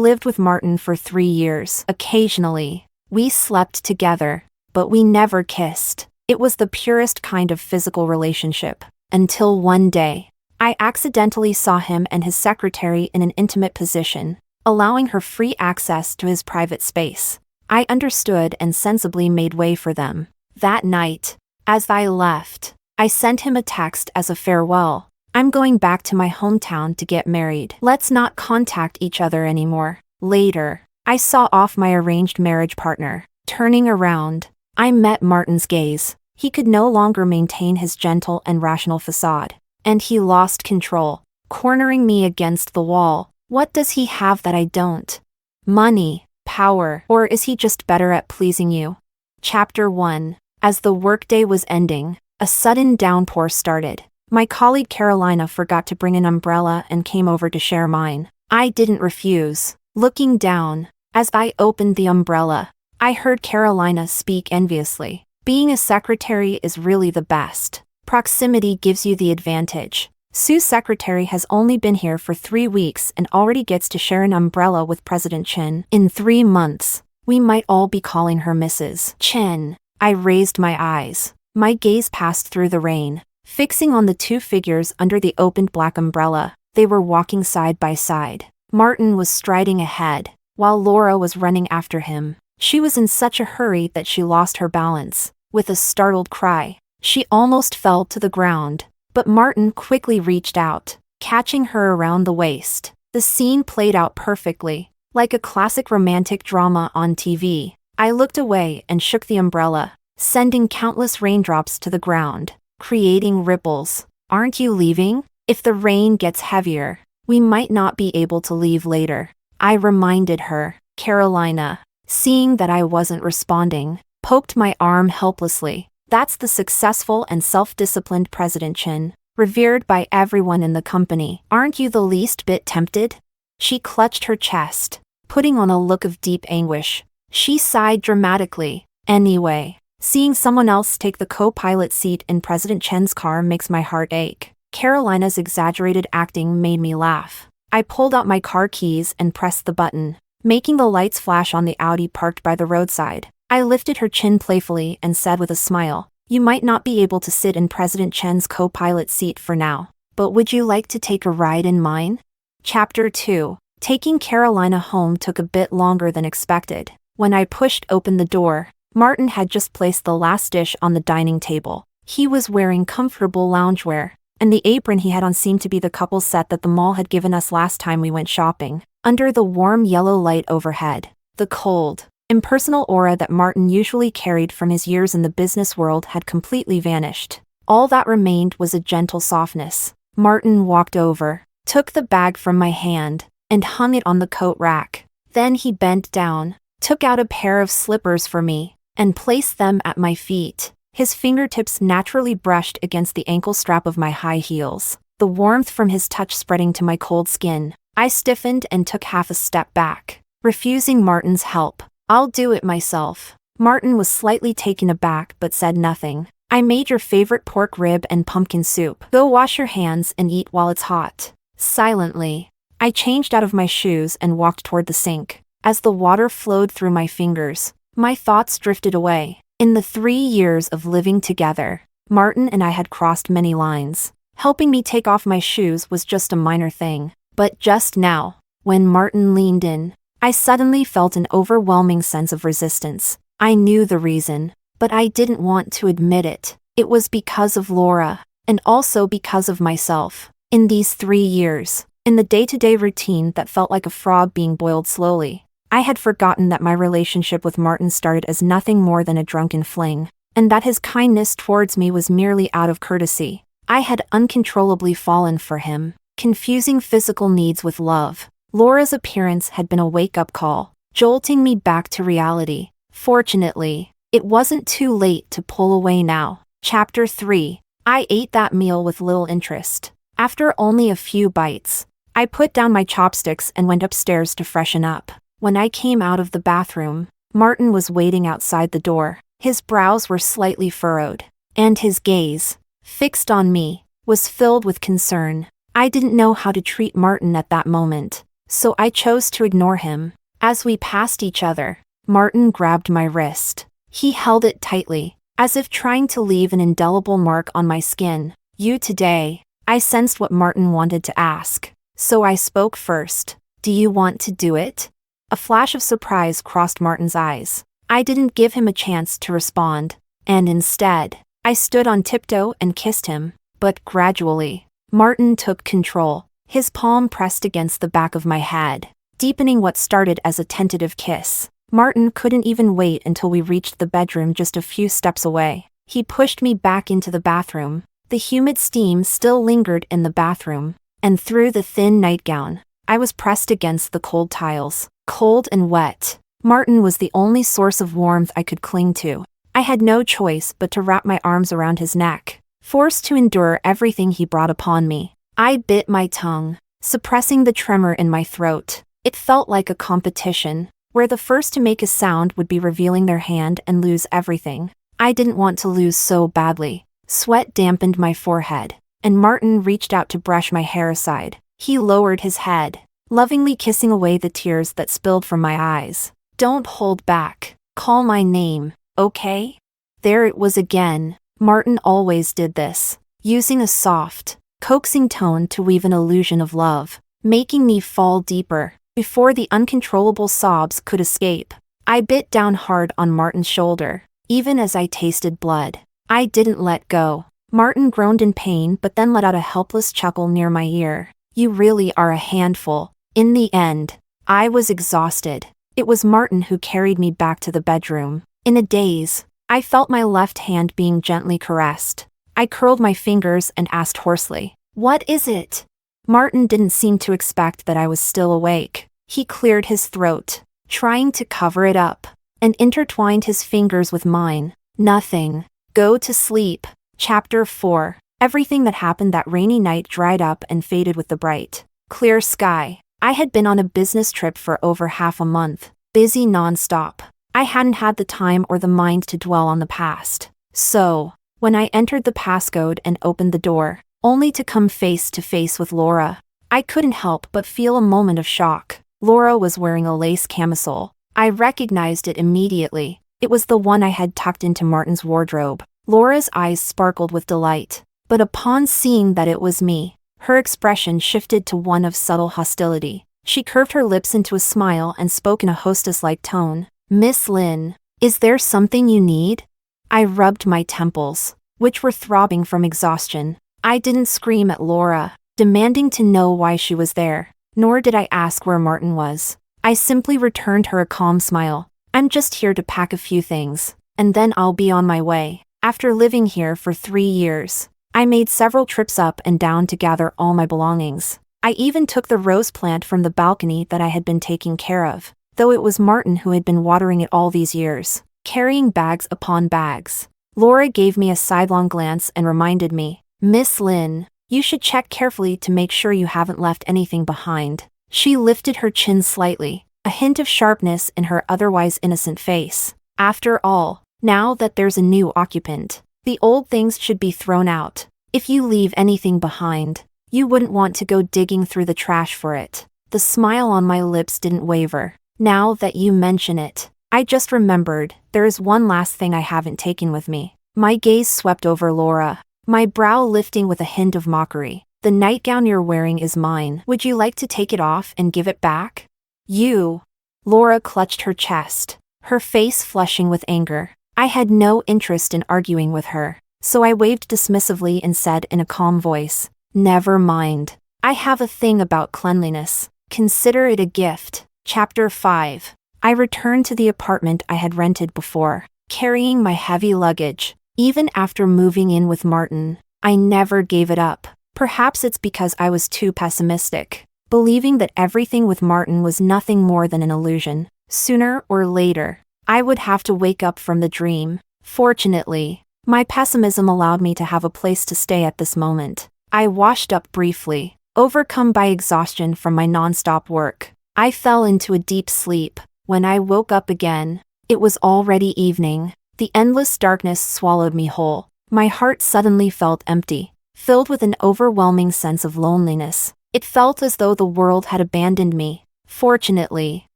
lived with Martin for 3 years. Occasionally, we slept together, but we never kissed. It was the purest kind of physical relationship. Until one day, I accidentally saw him and his secretary in an intimate position, allowing her free access to his private space. I understood and sensibly made way for them. That night, as I left, I sent him a text as a farewell. I'm going back to my hometown to get married. Let's not contact each other anymore. Later, I saw off my arranged marriage partner. Turning around, I met Martin's gaze. He could no longer maintain his gentle and rational facade, and he lost control, cornering me against the wall. What does he have that I don't? Money, power, or is he just better at pleasing you? Chapter 1. As the workday was ending, a sudden downpour started. My colleague Carolina forgot to bring an umbrella and came over to share mine. I didn't refuse. Looking down, as I opened the umbrella, I heard Carolina speak enviously. Being a secretary is really the best. Proximity gives you the advantage. Sue's secretary has only been here for 3 weeks and already gets to share an umbrella with President Chen. In 3 months, we might all be calling her Mrs. Chen. I raised my eyes. My gaze passed through the rain, fixing on the 2 figures under the opened black umbrella. They were walking side by side. Martin was striding ahead, while Laura was running after him. She was in such a hurry that she lost her balance. With a startled cry, she almost fell to the ground, but Martin quickly reached out, catching her around the waist. The scene played out perfectly, like a classic romantic drama on TV. I looked away and shook the umbrella, sending countless raindrops to the ground, creating ripples. Aren't you leaving? If the rain gets heavier, we might not be able to leave later. I reminded her. Carolina, seeing that I wasn't responding, poked my arm helplessly. That's the successful and self-disciplined President Chen, revered by everyone in the company. Aren't you the least bit tempted? She clutched her chest, putting on a look of deep anguish. She sighed dramatically. Anyway, seeing someone else take the co-pilot seat in President Chen's car makes my heart ache. Carolina's exaggerated acting made me laugh. I pulled out my car keys and pressed the button, making the lights flash on the Audi parked by the roadside. I lifted her chin playfully and said with a smile, "You might not be able to sit in President Chen's co-pilot seat for now, but would you like to take a ride in mine?" Chapter 2. Taking Carolina home took a bit longer than expected. When I pushed open the door, Martin had just placed the last dish on the dining table. He was wearing comfortable loungewear, and the apron he had on seemed to be the couple set that the mall had given us last time we went shopping. Under the warm yellow light overhead, the cold, impersonal aura that Martin usually carried from his years in the business world had completely vanished. All that remained was a gentle softness. Martin walked over, took the bag from my hand, and hung it on the coat rack. Then he bent down, took out a pair of slippers for me, and placed them at my feet. His fingertips naturally brushed against the ankle strap of my high heels, the warmth from his touch spreading to my cold skin. I stiffened and took half a step back, refusing Martin's help. "I'll do it myself." Martin was slightly taken aback but said nothing. "I made your favorite pork rib and pumpkin soup. Go wash your hands and eat while it's hot." Silently, I changed out of my shoes and walked toward the sink. As the water flowed through my fingers, my thoughts drifted away. In the 3 years of living together, Martin and I had crossed many lines. Helping me take off my shoes was just a minor thing. But just now, when Martin leaned in, I suddenly felt an overwhelming sense of resistance. I knew the reason, but I didn't want to admit it. It was because of Laura, and also because of myself. In these 3 years, in the day-to-day routine that felt like a frog being boiled slowly, I had forgotten that my relationship with Martin started as nothing more than a drunken fling, and that his kindness towards me was merely out of courtesy. I had uncontrollably fallen for him, confusing physical needs with love. Laura's appearance had been a wake-up call, jolting me back to reality. Fortunately, it wasn't too late to pull away now. Chapter 3. I ate that meal with little interest. After only a few bites, I put down my chopsticks and went upstairs to freshen up. When I came out of the bathroom, Martin was waiting outside the door. His brows were slightly furrowed, and his gaze, fixed on me, was filled with concern. I didn't know how to treat Martin at that moment. so I chose to ignore him. As we passed each other, Martin grabbed my wrist. He held it tightly, as if trying to leave an indelible mark on my skin. "You today?" I sensed what Martin wanted to ask, so I spoke first. "Do you want to do it?" A flash of surprise crossed Martin's eyes. I didn't give him a chance to respond, and instead, I stood on tiptoe and kissed him. But gradually, Martin took control. His palm pressed against the back of my head, deepening what started as a tentative kiss. Martin couldn't even wait until we reached the bedroom just a few steps away. He pushed me back into the bathroom. The humid steam still lingered in the bathroom, and through the thin nightgown, I was pressed against the cold tiles, cold and wet. Martin was the only source of warmth I could cling to. I had no choice but to wrap my arms around his neck, forced to endure everything he brought upon me. I bit my tongue, suppressing the tremor in my throat. It felt like a competition, where the first to make a sound would be revealing their hand and lose everything. I didn't want to lose so badly. Sweat dampened my forehead, and Martin reached out to brush my hair aside. He lowered his head, lovingly kissing away the tears that spilled from my eyes. "Don't hold back. Call my name, okay?" There it was again. Martin always did this, using a soft, coaxing tone to weave an illusion of love, making me fall deeper before the uncontrollable sobs could escape. I bit down hard on Martin's shoulder, even as I tasted blood. I didn't let go. Martin groaned in pain but then let out a helpless chuckle near my ear. "You really are a handful." In the end, I was exhausted. It was Martin who carried me back to the bedroom. In a daze, I felt my left hand being gently caressed. I curled my fingers and asked hoarsely, "What is it?" Martin didn't seem to expect that I was still awake. He cleared his throat, trying to cover it up, and intertwined his fingers with mine. "Nothing. Go to sleep." Chapter 4. Everything that happened that rainy night dried up and faded with the bright, clear sky. I had been on a business trip for over half a month, busy non-stop. I hadn't had the time or the mind to dwell on the past. So, when I entered the passcode and opened the door, only to come face to face with Laura, I couldn't help but feel a moment of shock. Laura was wearing a lace camisole. I recognized it immediately. It was the one I had tucked into Martin's wardrobe. Laura's eyes sparkled with delight, but upon seeing that it was me, her expression shifted to one of subtle hostility. She curved her lips into a smile and spoke in a hostess-like tone. "Miss Lynn, is there something you need?" I rubbed my temples, which were throbbing from exhaustion. I didn't scream at Laura, demanding to know why she was there, nor did I ask where Martin was. I simply returned her a calm smile. "I'm just here to pack a few things, and then I'll be on my way." After living here for 3 years, I made several trips up and down to gather all my belongings. I even took the rose plant from the balcony that I had been taking care of, though it was Martin who had been watering it all these years, carrying bags upon bags. Laura gave me a sidelong glance and reminded me, "Miss Lynn, you should check carefully to make sure you haven't left anything behind." She lifted her chin slightly, a hint of sharpness in her otherwise innocent face. "After all, now that there's a new occupant, the old things should be thrown out. If you leave anything behind, you wouldn't want to go digging through the trash for it." The smile on my lips didn't waver. "Now that you mention it, I just remembered, there is one last thing I haven't taken with me." My gaze swept over Laura, my brow lifting with a hint of mockery. "The nightgown you're wearing is mine. Would you like to take it off and give it back?" "You?" Laura clutched her chest, her face flushing with anger. I had no interest in arguing with her, so I waved dismissively and said in a calm voice, "Never mind. I have a thing about cleanliness. Consider it a gift." Chapter 5. I returned to the apartment I had rented before, carrying my heavy luggage. Even after moving in with Martin, I never gave it up. Perhaps it's because I was too pessimistic, believing that everything with Martin was nothing more than an illusion. Sooner or later, I would have to wake up from the dream. Fortunately, my pessimism allowed me to have a place to stay at this moment. I washed up briefly, overcome by exhaustion from my non-stop work. I fell into a deep sleep. When I woke up again, it was already evening. The endless darkness swallowed me whole. My heart suddenly felt empty, filled with an overwhelming sense of loneliness. It felt as though the world had abandoned me. Fortunately,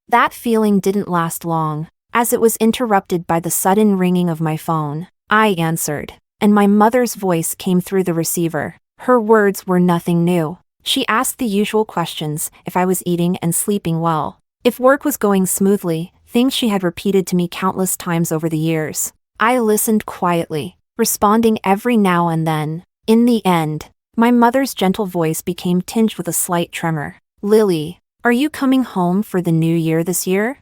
that feeling didn't last long, as it was interrupted by the sudden ringing of my phone. I answered, and my mother's voice came through the receiver. Her words were nothing new. She asked the usual questions: if I was eating and sleeping well, if work was going smoothly, things she had repeated to me countless times over the years. I listened quietly, responding every now and then. In the end, my mother's gentle voice became tinged with a slight tremor. Lily, are you coming home for the new year this year?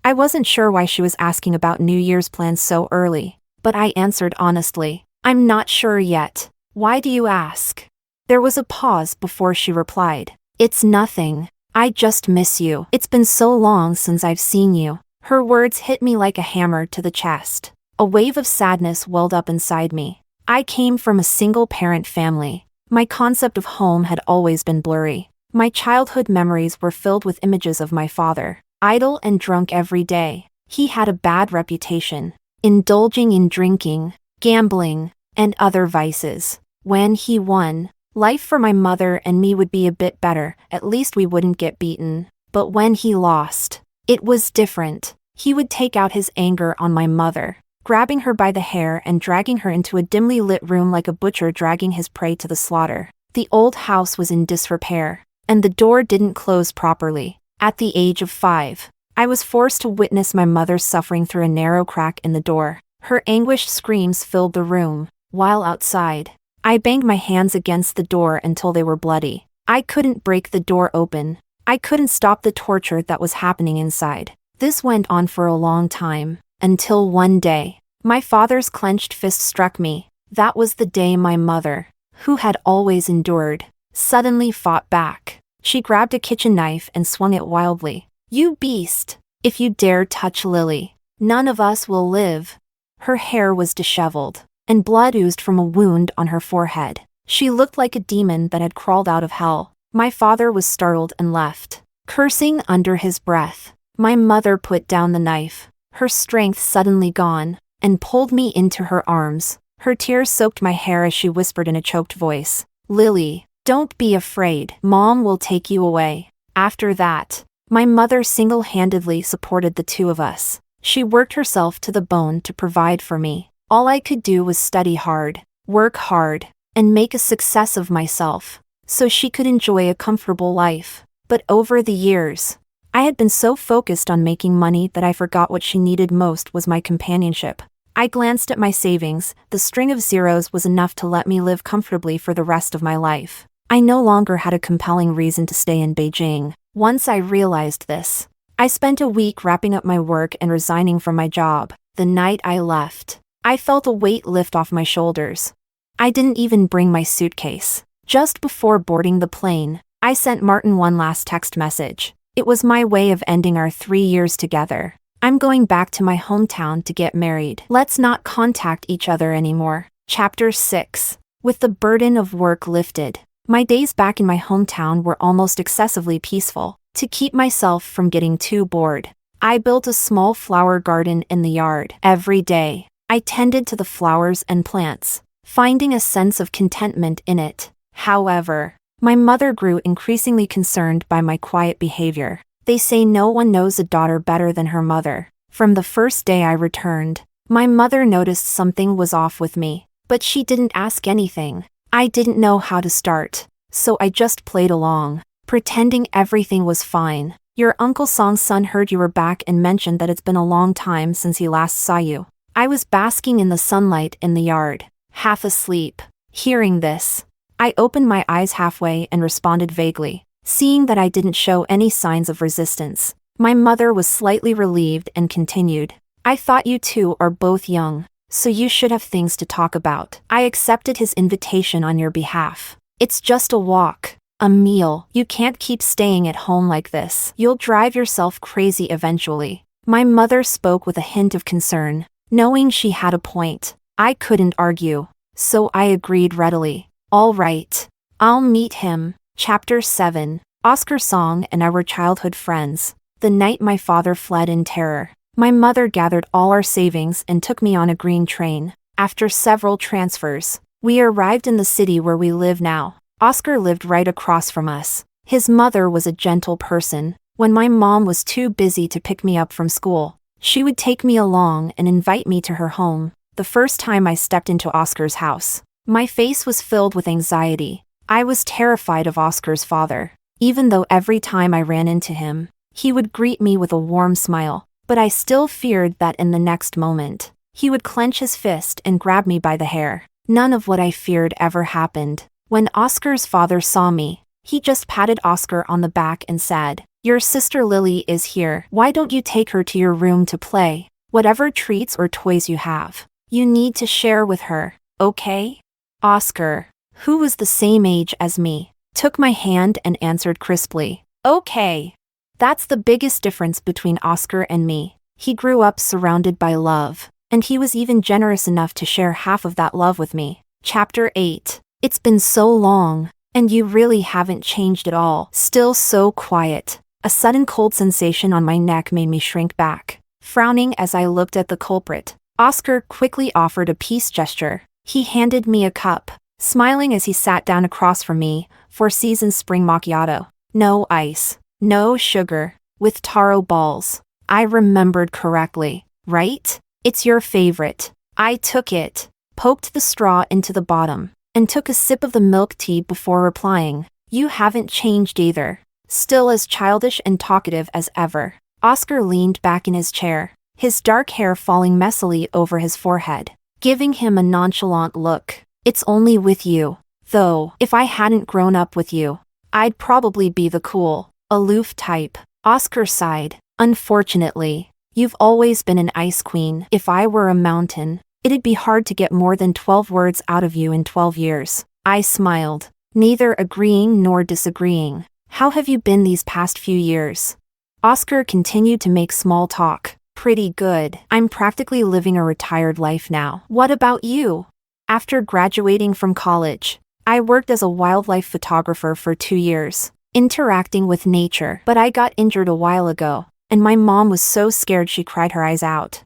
I wasn't sure why she was asking about New Year's plans so early, but I answered honestly, I'm not sure yet. Why do you ask? There was a pause before she replied. It's nothing. I just miss you. It's been so long since I've seen you. Her words hit me like a hammer to the chest. A wave of sadness welled up inside me. I came from a single-parent family. My concept of home had always been blurry. My childhood memories were filled with images of my father, idle and drunk every day. He had a bad reputation, indulging in drinking, gambling, and other vices. When he won, life for my mother and me would be a bit better, at least we wouldn't get beaten. But when he lost, it was different. He would take out his anger on my mother, grabbing her by the hair and dragging her into a dimly lit room like a butcher dragging his prey to the slaughter. The old house was in disrepair, and the door didn't close properly. At the age of 5, I was forced to witness my mother suffering through a narrow crack in the door. Her anguished screams filled the room, while outside, I banged my hands against the door until they were bloody. I couldn't break the door open. I couldn't stop the torture that was happening inside. This went on for a long time, until one day, my father's clenched fist struck me. That was the day my mother, who had always endured, suddenly fought back. She grabbed a kitchen knife and swung it wildly. You beast! If you dare touch Lily, none of us will live. Her hair was disheveled, and blood oozed from a wound on her forehead. She looked like a demon that had crawled out of hell. My father was startled and left, cursing under his breath. My mother put down the knife, her strength suddenly gone, and pulled me into her arms. Her tears soaked my hair as she whispered in a choked voice, Lily, don't be afraid. Mom will take you away. After that, my mother single-handedly supported the two of us. She worked herself to the bone to provide for me. All I could do was study hard, work hard, and make a success of myself, so she could enjoy a comfortable life. But over the years, I had been so focused on making money that I forgot what she needed most was my companionship. I glanced at my savings. The string of zeros was enough to let me live comfortably for the rest of my life. I no longer had a compelling reason to stay in Beijing. Once I realized this, I spent a week wrapping up my work and resigning from my job. The night I left, I felt a weight lift off my shoulders. I didn't even bring my suitcase. Just before boarding the plane, I sent Martin one last text message. It was my way of ending our 3 years together. I'm going back to my hometown to get married. Let's not contact each other anymore. Chapter 6. With the burden of work lifted, my days back in my hometown were almost excessively peaceful. To keep myself from getting too bored, I built a small flower garden in the yard. Every day, I tended to the flowers and plants, finding a sense of contentment in it. However, my mother grew increasingly concerned by my quiet behavior. They say no one knows a daughter better than her mother. From the first day I returned, my mother noticed something was off with me, but she didn't ask anything. I didn't know how to start, so I just played along, pretending everything was fine. Your Uncle Song's son heard you were back and mentioned that it's been a long time since he last saw you. I was basking in the sunlight in the yard, half asleep. Hearing this, I opened my eyes halfway and responded vaguely. Seeing that I didn't show any signs of resistance, my mother was slightly relieved and continued. I thought you two are both young, so you should have things to talk about. I accepted his invitation on your behalf. It's just a walk, a meal. You can't keep staying at home like this. You'll drive yourself crazy eventually. My mother spoke with a hint of concern, knowing she had a point. I couldn't argue, so I agreed readily. All right, I'll meet him. Chapter 7. Oscar Song and I were childhood friends. The night my father fled in terror, my mother gathered all our savings and took me on a green train. After several transfers, we arrived in the city where we live now. Oscar lived right across from us. His mother was a gentle person. When my mom was too busy to pick me up from school, she would take me along and invite me to her home. The first time I stepped into Oscar's house, my face was filled with anxiety. I was terrified of Oscar's father, even though every time I ran into him, he would greet me with a warm smile. But I still feared that in the next moment, he would clench his fist and grab me by the hair. None of what I feared ever happened. When Oscar's father saw me, he just patted Oscar on the back and said, "Your sister Lily is here. Why don't you take her to your room to play? Whatever treats or toys you have, you need to share with her, okay?" Oscar, who was the same age as me, took my hand and answered crisply, "Okay." That's the biggest difference between Oscar and me. He grew up surrounded by love, and he was even generous enough to share half of that love with me. Chapter 8. It's been so long, and you really haven't changed at all. Still so quiet. A sudden cold sensation on my neck made me shrink back, frowning as I looked at the culprit. Oscar quickly offered a peace gesture. He handed me a cup, smiling as he sat down across from me. 4 Seasons Spring Macchiato. No ice. No sugar, with taro balls. I remembered correctly, right? It's your favorite. I took it, poked the straw into the bottom, and took a sip of the milk tea before replying, "You haven't changed either. Still as childish and talkative as ever." Oscar leaned back in his chair, his dark hair falling messily over his forehead, giving him a nonchalant look. "It's only with you. Though, if I hadn't grown up with you, I'd probably be the cool, aloof type." Oscar sighed. "Unfortunately, you've always been an ice queen. If I were a mountain, it'd be hard to get more than 12 words out of you in 12 years. I smiled, neither agreeing nor disagreeing. "How have you been these past few years?" Oscar continued to make small talk. "Pretty good. I'm practically living a retired life now. What about you?" "After graduating from college, I worked as a wildlife photographer for 2 years. Interacting with nature, but I got injured a while ago, and my mom was so scared she cried her eyes out.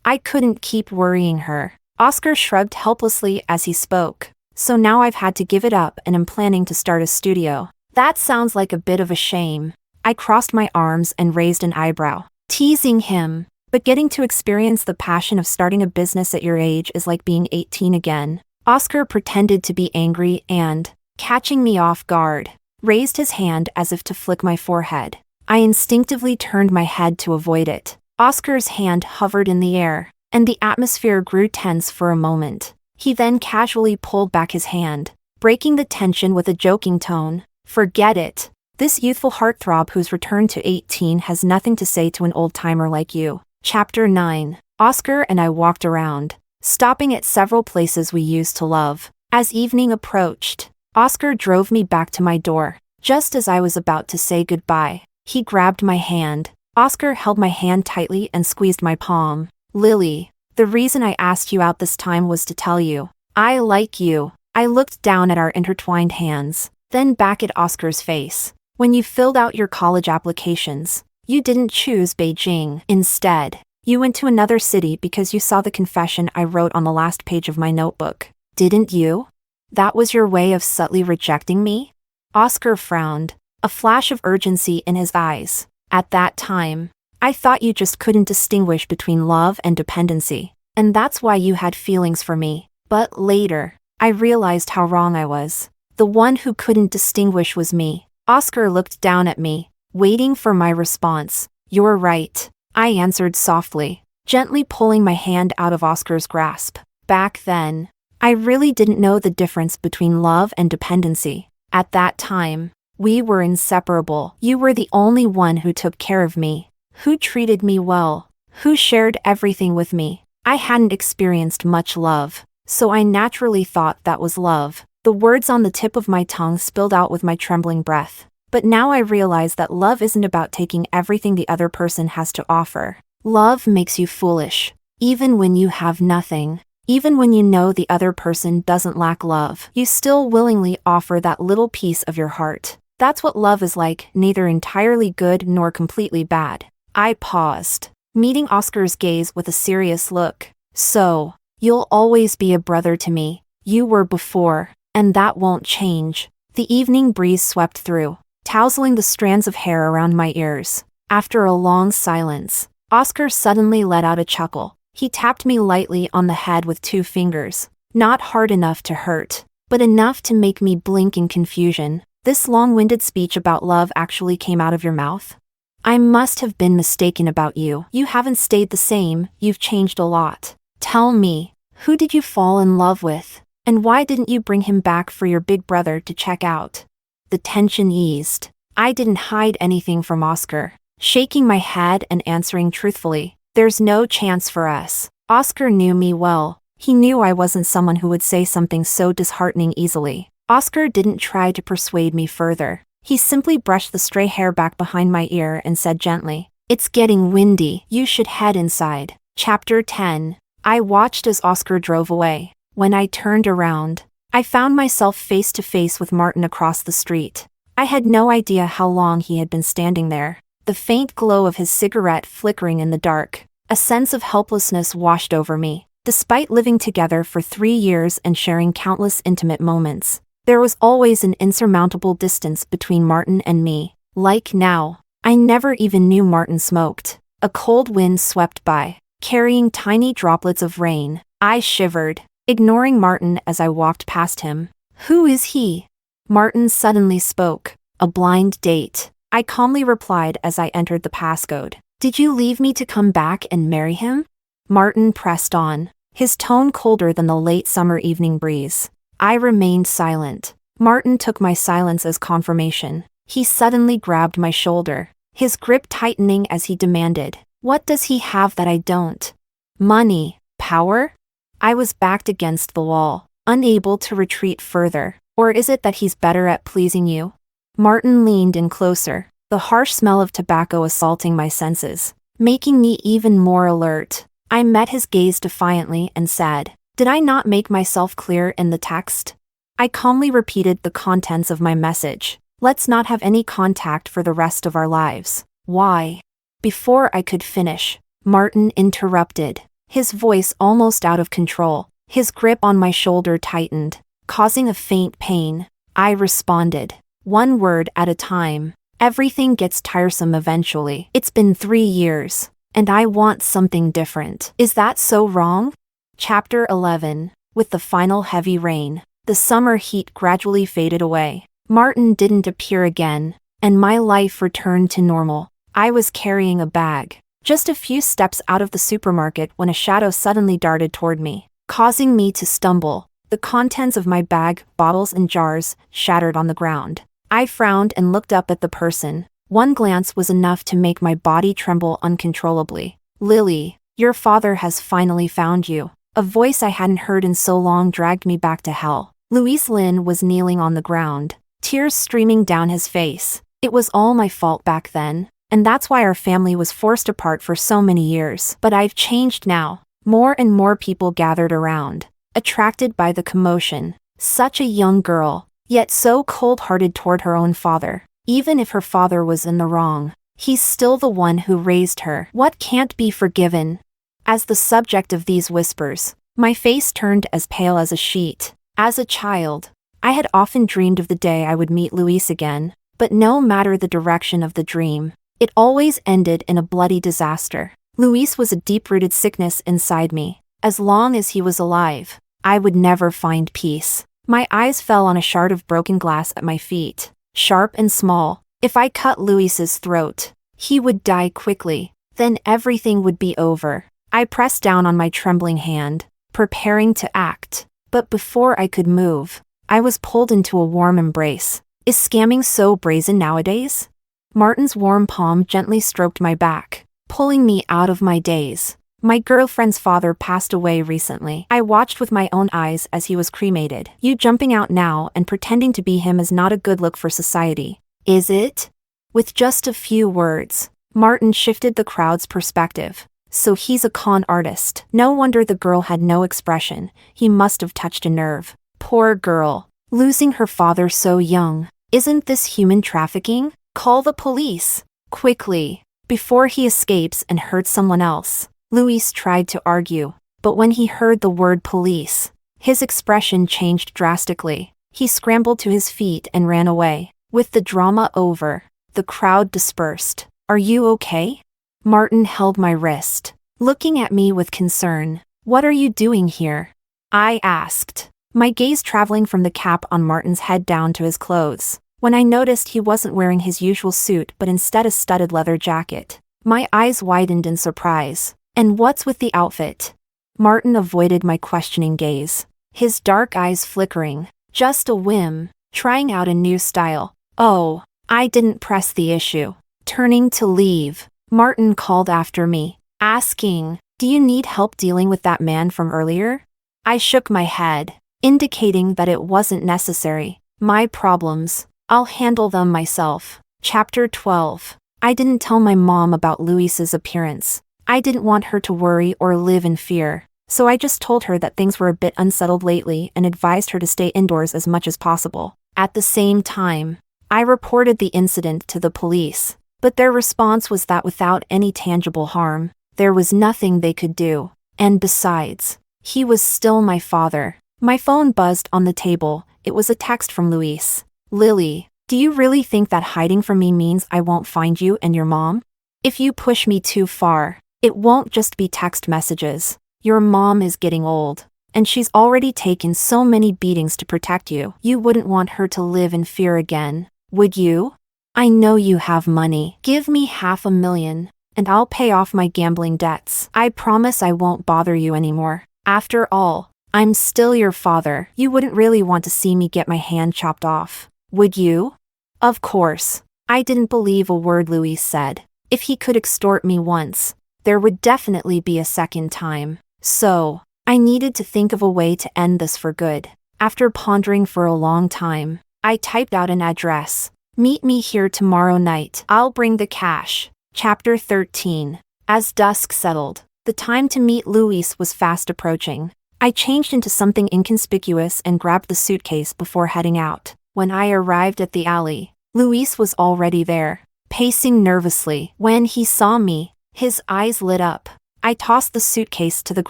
I couldn't keep worrying her." Oscar shrugged helplessly as he spoke. "So now I've had to give it up and am planning to start a studio." "That sounds like a bit of a shame." I crossed my arms and raised an eyebrow, teasing him. "But getting to experience the passion of starting a business at your age is like being 18 again." Oscar pretended to be angry and, catching me off guard, raised his hand as if to flick my forehead. I instinctively turned my head to avoid it. Oscar's hand hovered in the air, and the atmosphere grew tense for a moment. He then casually pulled back his hand, breaking the tension with a joking tone. "Forget it. This youthful heartthrob who's returned to 18 has nothing to say to an old-timer like you." Chapter 9. Oscar and I walked around, stopping at several places we used to love. As evening approached, Oscar drove me back to my door. Just as I was about to say goodbye, he grabbed my hand. Oscar held my hand tightly and squeezed my palm. "Lily, the reason I asked you out this time was to tell you, I like you." I looked down at our intertwined hands, then back at Oscar's face. "When you filled out your college applications, you didn't choose Beijing. Instead, you went to another city because you saw the confession I wrote on the last page of my notebook. Didn't you? That was your way of subtly rejecting me?" Oscar frowned, a flash of urgency in his eyes. "At that time, I thought you just couldn't distinguish between love and dependency, and that's why you had feelings for me. But later, I realized how wrong I was. The one who couldn't distinguish was me." Oscar looked down at me, waiting for my response. "You're right," I answered softly, gently pulling my hand out of Oscar's grasp. "Back then, I really didn't know the difference between love and dependency. At that time, we were inseparable. You were the only one who took care of me, who treated me well, who shared everything with me. I hadn't experienced much love, so I naturally thought that was love." The words on the tip of my tongue spilled out with my trembling breath. But now I realize that love isn't about taking everything the other person has to offer. Love makes you foolish, even when you have nothing. Even when you know the other person doesn't lack love, you still willingly offer that little piece of your heart. That's what love is like, neither entirely good nor completely bad. I paused, meeting Oscar's gaze with a serious look. "So, you'll always be a brother to me. You were before, and that won't change." The evening breeze swept through, tousling the strands of hair around my ears. After a long silence, Oscar suddenly let out a chuckle. He tapped me lightly on the head with 2 fingers. Not hard enough to hurt, but enough to make me blink in confusion. This long-winded speech about love actually came out of your mouth? I must have been mistaken about you. You haven't stayed the same, you've changed a lot. Tell me, who did you fall in love with? And why didn't you bring him back for your big brother to check out? The tension eased. I didn't hide anything from Oscar. Shaking my head and answering truthfully, there's no chance for us. Oscar knew me well. He knew I wasn't someone who would say something so disheartening easily. Oscar didn't try to persuade me further. He simply brushed the stray hair back behind my ear and said gently, "It's getting windy. You should head inside." Chapter 10. I watched as Oscar drove away. When I turned around, I found myself face to face with Martin across the street. I had no idea how long he had been standing there. The faint glow of his cigarette flickering in the dark. A sense of helplessness washed over me. Despite living together for 3 years and sharing countless intimate moments, there was always an insurmountable distance between Martin and me. Like now, I never even knew Martin smoked. A cold wind swept by, carrying tiny droplets of rain. I shivered, ignoring Martin as I walked past him. "Who is he?" Martin suddenly spoke. "A blind date," I calmly replied as I entered the passcode. "Did you leave me to come back and marry him?" Martin pressed on, his tone colder than the late summer evening breeze. I remained silent. Martin took my silence as confirmation. He suddenly grabbed my shoulder, his grip tightening as he demanded, "What does he have that I don't? Money? Power?" I was backed against the wall, unable to retreat further. "Or is it that he's better at pleasing you?" Martin leaned in closer, the harsh smell of tobacco assaulting my senses, making me even more alert. I met his gaze defiantly and said, "Did I not make myself clear in the text?" I calmly repeated the contents of my message. "Let's not have any contact for the rest of our lives." "Why?" Before I could finish, Martin interrupted, his voice almost out of control. His grip on my shoulder tightened, causing a faint pain. I responded, one word at a time. "Everything gets tiresome eventually. It's been 3 years, and I want something different. Is that so wrong?" Chapter 11. With the final heavy rain, the summer heat gradually faded away. Martin didn't appear again, and my life returned to normal. I was carrying a bag, just a few steps out of the supermarket when a shadow suddenly darted toward me, causing me to stumble. The contents of my bag, bottles and jars, shattered on the ground. I frowned and looked up at the person. One glance was enough to make my body tremble uncontrollably. "Lily, your father has finally found you." A voice I hadn't heard in so long dragged me back to hell. Louis Lynn was kneeling on the ground, tears streaming down his face. It was all my fault back then, and that's why our family was forced apart for so many years. But I've changed now. More and more people gathered around, attracted by the commotion. Such a young girl, yet so cold-hearted toward her own father. Even if her father was in the wrong, he's still the one who raised her. What can't be forgiven? As the subject of these whispers, my face turned as pale as a sheet. As a child, I had often dreamed of the day I would meet Louise again, but no matter the direction of the dream, it always ended in a bloody disaster. Louise was a deep-rooted sickness inside me. As long as he was alive, I would never find peace. My eyes fell on a shard of broken glass at my feet, sharp and small. If I cut Louise's throat, he would die quickly. Then everything would be over. I pressed down on my trembling hand, preparing to act. But before I could move, I was pulled into a warm embrace. Is scamming so brazen nowadays? Martin's warm palm gently stroked my back, pulling me out of my daze. My girlfriend's father passed away recently. I watched with my own eyes as he was cremated. You jumping out now and pretending to be him is not a good look for society, is it? With just a few words, Martin shifted the crowd's perspective. So he's a con artist. No wonder the girl had no expression. He must have touched a nerve. Poor girl, losing her father so young. Isn't this human trafficking? Call the police. Quickly, before he escapes and hurts someone else. Louis tried to argue, but when he heard the word police, his expression changed drastically. He scrambled to his feet and ran away. With the drama over, the crowd dispersed. "Are you okay?" Martin held my wrist, looking at me with concern. "What are you doing here?" I asked, my gaze traveling from the cap on Martin's head down to his clothes. When I noticed he wasn't wearing his usual suit but instead a studded leather jacket, my eyes widened in surprise. "And what's with the outfit?" Martin avoided my questioning gaze, his dark eyes flickering. "Just a whim, trying out a new style." "Oh." I didn't press the issue. Turning to leave, Martin called after me, asking, "Do you need help dealing with that man from earlier?" I shook my head, indicating that it wasn't necessary. "My problems, I'll handle them myself." Chapter 12. I didn't tell my mom about Luis's appearance. I didn't want her to worry or live in fear, so I just told her that things were a bit unsettled lately and advised her to stay indoors as much as possible. At the same time, I reported the incident to the police, but their response was that without any tangible harm, there was nothing they could do. And besides, he was still my father. My phone buzzed on the table. It was a text from Luis. "Lily, do you really think that hiding from me means I won't find you and your mom? If you push me too far, it won't just be text messages. Your mom is getting old, and she's already taken so many beatings to protect you. You wouldn't want her to live in fear again, would you? I know you have money. Give me $500,000, and I'll pay off my gambling debts. I promise I won't bother you anymore. After all, I'm still your father. You wouldn't really want to see me get my hand chopped off, would you?" Of course, I didn't believe a word Luis said. If he could extort me once, there would definitely be a second time. So, I needed to think of a way to end this for good. After pondering for a long time, I typed out an address. "Meet me here tomorrow night. I'll bring the cash." Chapter 13. As dusk settled, the time to meet Luis was fast approaching. I changed into something inconspicuous and grabbed the suitcase before heading out. When I arrived at the alley, Luis was already there, pacing nervously. When he saw me, his eyes lit up. I tossed the suitcase to the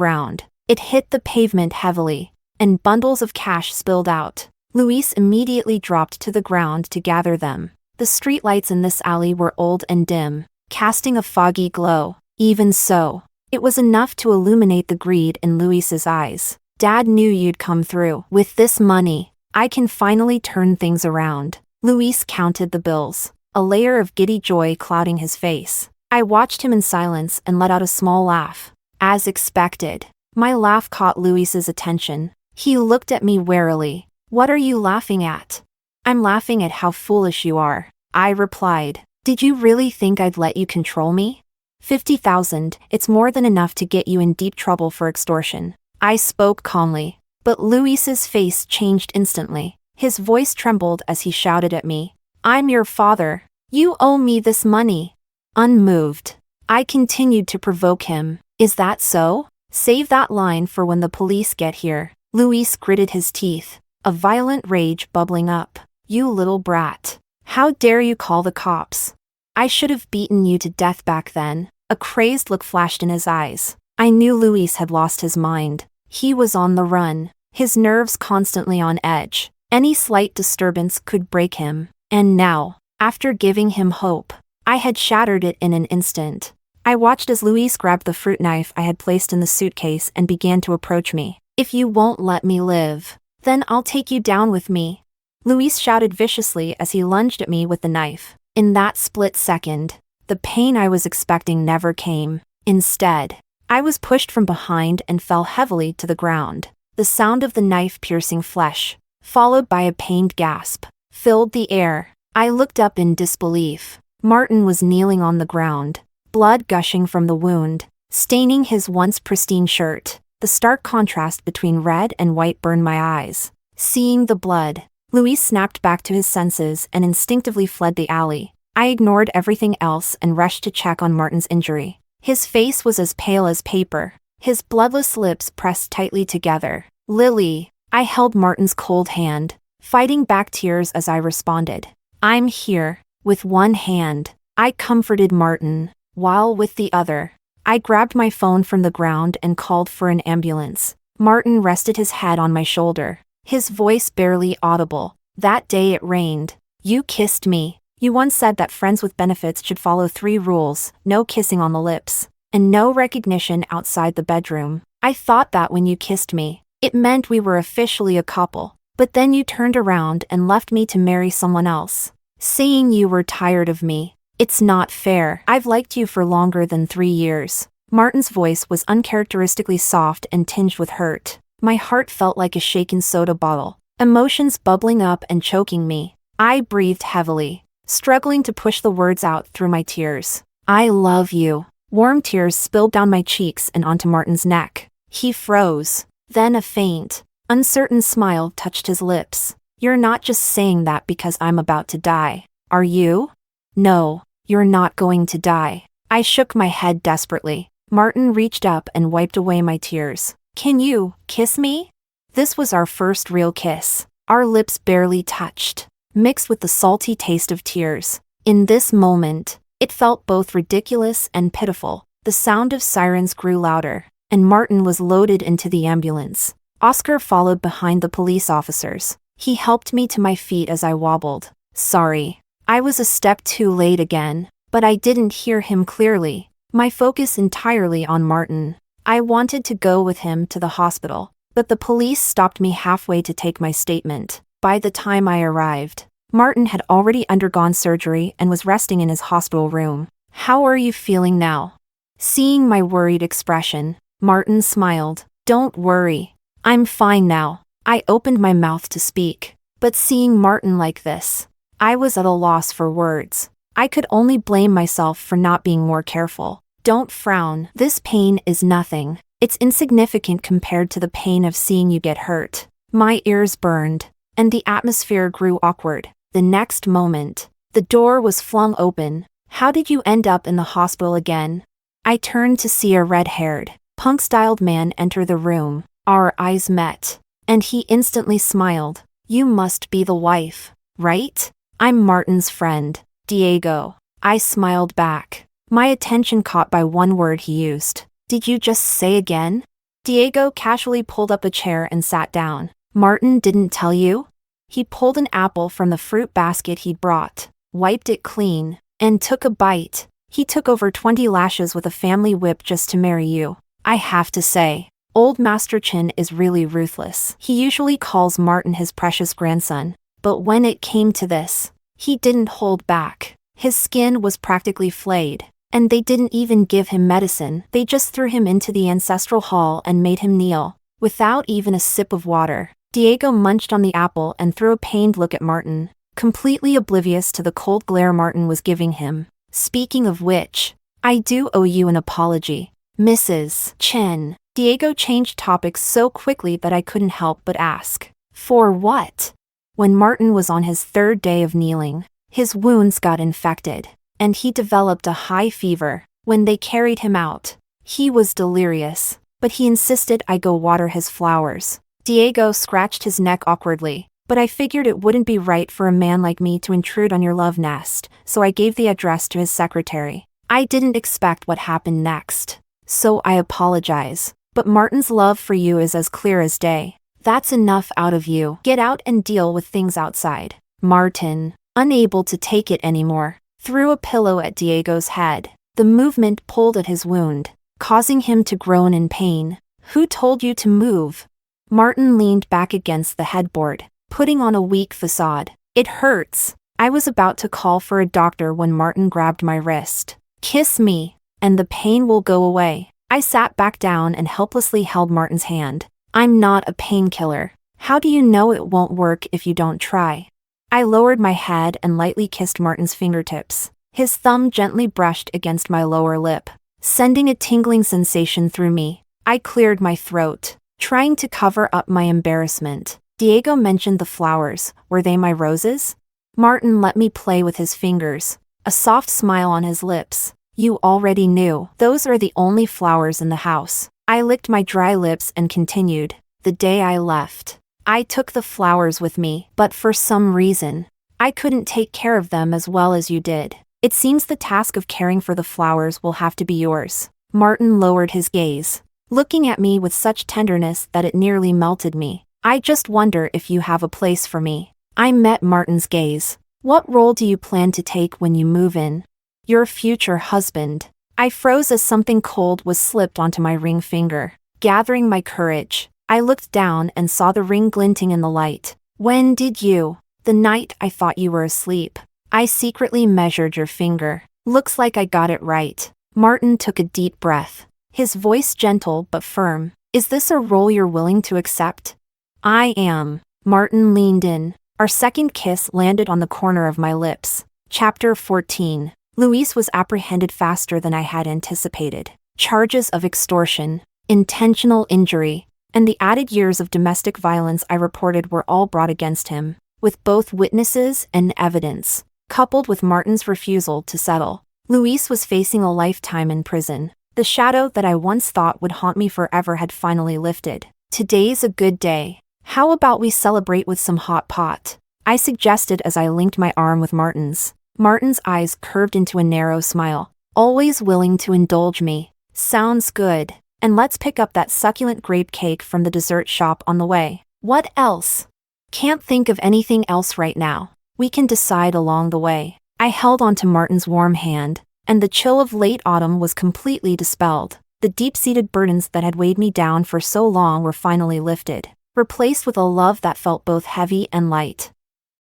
ground. It hit the pavement heavily, and bundles of cash spilled out. Luis immediately dropped to the ground to gather them. The streetlights in this alley were old and dim, casting a foggy glow. Even so, it was enough to illuminate the greed in Luis's eyes. "Dad knew you'd come through. With this money, I can finally turn things around." Luis counted the bills, a layer of giddy joy clouding his face. I watched him in silence and let out a small laugh. As expected, my laugh caught Luis's attention. He looked at me warily. "What are you laughing at?" "I'm laughing at how foolish you are," I replied. "Did you really think I'd let you control me? 50,000, it's more than enough to get you in deep trouble for extortion." I spoke calmly, but Luis's face changed instantly. His voice trembled as he shouted at me. "I'm your father. You owe me this money." Unmoved, I continued to provoke him. "Is that so? Save that line for when the police get here." Luis gritted his teeth, a violent rage bubbling up. "You little brat. How dare you call the cops? I should have beaten you to death back then." A crazed look flashed in his eyes. I knew Luis had lost his mind. He was on the run, his nerves constantly on edge. Any slight disturbance could break him. And now, after giving him hope, I had shattered it in an instant. I watched as Luis grabbed the fruit knife I had placed in the suitcase and began to approach me. "If you won't let me live, then I'll take you down with me," Luis shouted viciously as he lunged at me with the knife. In that split second, the pain I was expecting never came. Instead, I was pushed from behind and fell heavily to the ground. The sound of the knife piercing flesh, followed by a pained gasp, filled the air. I looked up in disbelief. Martin was kneeling on the ground, blood gushing from the wound, staining his once pristine shirt. The stark contrast between red and white burned my eyes. Seeing the blood, Luis snapped back to his senses and instinctively fled the alley. I ignored everything else and rushed to check on Martin's injury. His face was as pale as paper, his bloodless lips pressed tightly together. "Lily," I held Martin's cold hand, fighting back tears as I responded. "I'm here." With one hand, I comforted Martin, while with the other, I grabbed my phone from the ground and called for an ambulance. Martin rested his head on my shoulder, his voice barely audible. "That day it rained. You kissed me. You once said that friends with benefits should follow 3 rules: no kissing on the lips, and no recognition outside the bedroom. I thought that when you kissed me, it meant we were officially a couple, but then you turned around and left me to marry someone else, saying you were tired of me. It's not fair. I've liked you for longer than 3 years. Martin's voice was uncharacteristically soft and tinged with hurt. My heart felt like a shaken soda bottle, emotions bubbling up and choking me. I breathed heavily, struggling to push the words out through my tears. I love you. Warm tears spilled down my cheeks and onto Martin's neck. He froze. Then a faint, uncertain smile touched his lips. You're not just saying that because I'm about to die, are you? No, you're not going to die. I shook my head desperately. Martin reached up and wiped away my tears. Can you kiss me? This was our first real kiss. Our lips barely touched, mixed with the salty taste of tears. In this moment, it felt both ridiculous and pitiful. The sound of sirens grew louder, and Martin was loaded into the ambulance. Oscar followed behind the police officers. He helped me to my feet as I wobbled. Sorry, I was a step too late again, but I didn't hear him clearly. My focus entirely on Martin. I wanted to go with him to the hospital, but the police stopped me halfway to take my statement. By the time I arrived, Martin had already undergone surgery and was resting in his hospital room. How are you feeling now? Seeing my worried expression, Martin smiled. Don't worry. I'm fine now. I opened my mouth to speak, but seeing Martin like this, I was at a loss for words. I could only blame myself for not being more careful. Don't frown. This pain is nothing. It's insignificant compared to the pain of seeing you get hurt. My ears burned, and the atmosphere grew awkward. The next moment, the door was flung open. How did you end up in the hospital again? I turned to see a red-haired, punk-styled man enter the room. Our eyes met, and he instantly smiled. You must be the wife, right? I'm Martin's friend, Diego. I smiled back, my attention caught by one word he used. Did you just say again? Diego casually pulled up a chair and sat down. Martin didn't tell you? He pulled an apple from the fruit basket he'd brought, wiped it clean, and took a bite. He took over 20 lashes with a family whip just to marry you. I have to say, Old Master Chin is really ruthless. He usually calls Martin his precious grandson, but when it came to this, he didn't hold back. His skin was practically flayed, and they didn't even give him medicine. They just threw him into the ancestral hall and made him kneel, without even a sip of water. Diego munched on the apple and threw a pained look at Martin, completely oblivious to the cold glare Martin was giving him. Speaking of which, I do owe you an apology, Mrs. Chen. Diego changed topics so quickly that I couldn't help but ask. For what? When Martin was on his 3rd day of kneeling, his wounds got infected, and he developed a high fever. When they carried him out, he was delirious, but he insisted I go water his flowers. Diego scratched his neck awkwardly, but I figured it wouldn't be right for a man like me to intrude on your love nest, so I gave the address to his secretary. I didn't expect what happened next, so I apologize. But Martin's love for you is as clear as day. That's enough out of you. Get out and deal with things outside. Martin, unable to take it anymore, threw a pillow at Diego's head. The movement pulled at his wound, causing him to groan in pain. Who told you to move? Martin leaned back against the headboard, putting on a weak facade. It hurts. I was about to call for a doctor when Martin grabbed my wrist. Kiss me, and the pain will go away. I sat back down and helplessly held Martin's hand. I'm not a painkiller. How do you know it won't work if you don't try? I lowered my head and lightly kissed Martin's fingertips. His thumb gently brushed against my lower lip, sending a tingling sensation through me. I cleared my throat, trying to cover up my embarrassment. Diego mentioned the flowers. Were they my roses? Martin let me play with his fingers, a soft smile on his lips. You already knew. Those are the only flowers in the house. I licked my dry lips and continued. The day I left, I took the flowers with me, but for some reason, I couldn't take care of them as well as you did. It seems the task of caring for the flowers will have to be yours. Martin lowered his gaze, looking at me with such tenderness that it nearly melted me. I just wonder if you have a place for me. I met Martin's gaze, What role do you plan to take when you move in? Your future husband. I froze as something cold was slipped onto my ring finger. Gathering my courage, I looked down and saw the ring glinting in the light. When did you? The night I thought you were asleep. I secretly measured your finger. Looks like I got it right. Martin took a deep breath. His voice gentle but firm. Is this a role you're willing to accept? I am. Martin leaned in. Our second kiss landed on the corner of my lips. Chapter 14. Luis was apprehended faster than I had anticipated. Charges of extortion, intentional injury, and the added years of domestic violence I reported were all brought against him, with both witnesses and evidence. Coupled with Martin's refusal to settle, Luis was facing a lifetime in prison. The shadow that I once thought would haunt me forever had finally lifted. Today's a good day. How about we celebrate with some hot pot? I suggested as I linked my arm with Martin's. Martin's eyes curved into a narrow smile. Always willing to indulge me. Sounds good. And let's pick up that succulent grape cake from the dessert shop on the way. What else? Can't think of anything else right now. We can decide along the way. I held onto Martin's warm hand, and the chill of late autumn was completely dispelled. The deep-seated burdens that had weighed me down for so long were finally lifted, replaced with a love that felt both heavy and light.